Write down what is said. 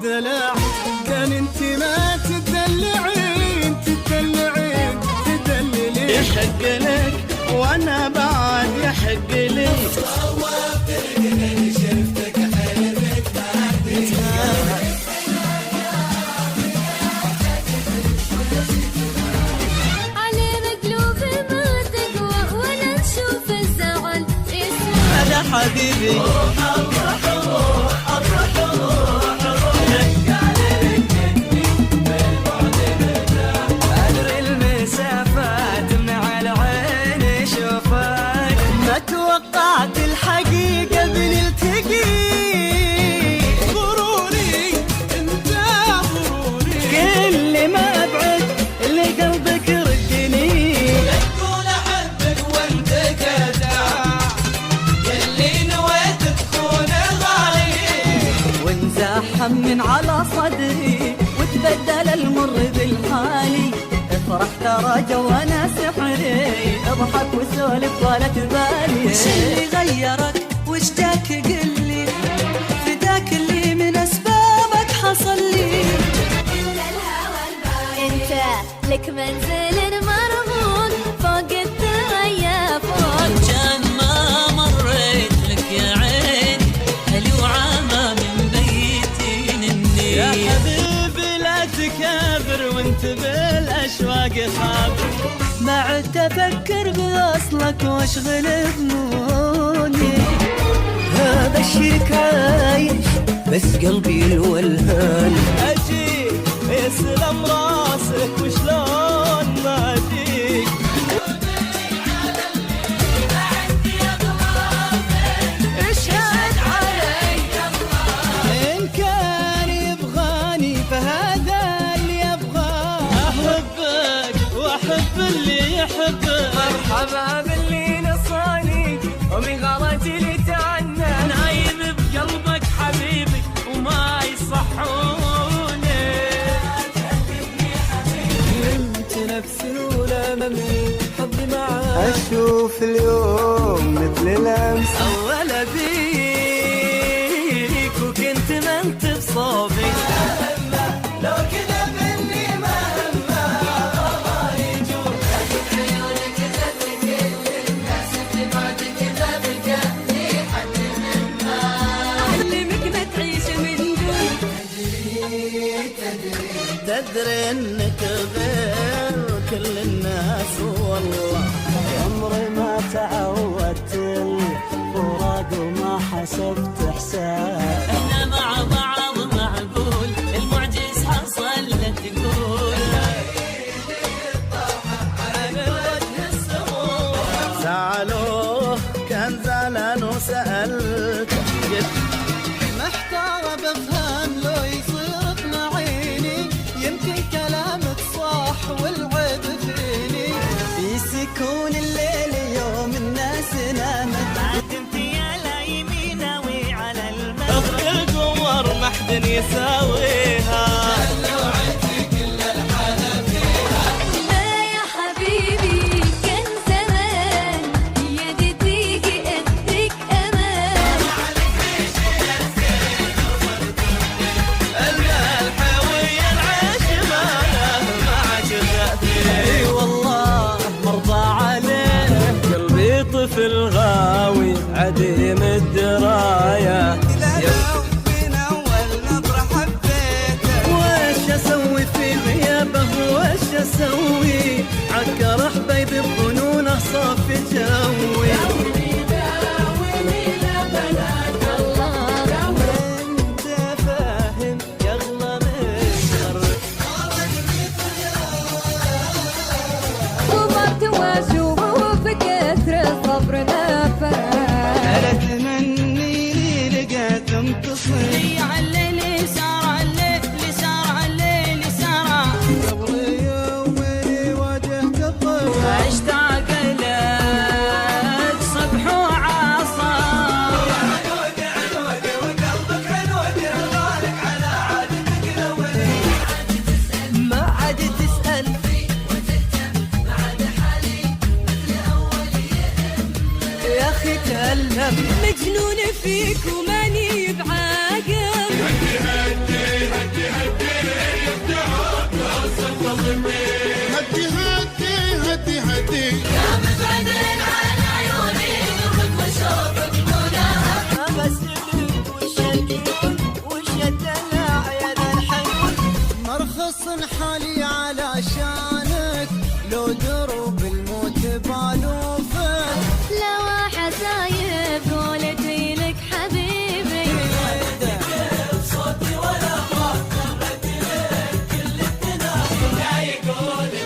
الدلع، كان انت ما تدلعين تدلعين تدللين. يحق لك وانا بعد يحق لي. صوابتك اني شفتك حلمت بعدك. علينا قلوبي ما تقوى ولا نشوف الزعل يسوى. هذا حبيبي توقعت الحقيقة بنلتقي. غروري انت غروري، كل ما ابعد اللي قلبك ردني. تقول احبك وانت جدع، يلي نويت تكون غالي. وانزاحم من على صدري وتبدل المر بالحالي. افرح ترى جوانا سحري، اضحك وسولف ولا تبالي. وش اللي غيرك وش جاك قلي، فداك اللي من اسبابك حصل لي. انت لك منزل مرهون فوق الثريا فوق. كان ما مريت لك يا عين هلي وعامة من بيتي نني. يا حبيبي لا تكابر وانت بالاشواق خابر. ما عدت افكر باصلك واشغل ظنوني. هذا الشيك عايش بس قلبي الولهان. اجي يسلم راسك وشلون ما اجيك. اشهد علي ان كان يبغاني فهذا اللي يبغاه. احبك واحب اللي يحبك. مرحبا باللي نصاني ومن غلطي اللي تعنى. نايم بقلبك حبيبي وما يصحوني. انت نفسي ولا مملي حظي معاك. اشوف اليوم مثل الامس. اول بيك وكنت ما انت بصوبي. لو كذا مني ما همه الله يجوك. عيونك تذكر كل الناس اللي بعدك ذابك لي حد منها. علمك ما تعيش من دون. تدري انك غير كل الناس والله. عمري ما تعودت الفراق وما حسبت حساب. احنا مع بعض معقول المعجز حصل لا تقول. زعلوه كان زعلان وسألت محتار بفهم لو يصير بمعيني. يمكن كلامك صح والعيب فيني. في سكون الليل يوم الناس نامت. انت يا لا يميناوي على الماء. اخر القمر ما حد يساويها. لا يا حبيبي كان زمان يدي تيجي اديك امان. الحوي العيش ما عشقت. اي والله مرضى عليه قلبي طفل غاوي عديم الدرايه. من اول نظره حبيته. وش اسوي في غيابه وش اسوي. عكر حبيبي بظنونه صف جوي. انت فاهم يغلى من شر. صبرت واشوف كثر صبر نفس. انا تمني لي لقيت انتصر. على اللي صار على اللي صار على اللي صار. صبري يومي واجهت الضرب. قولي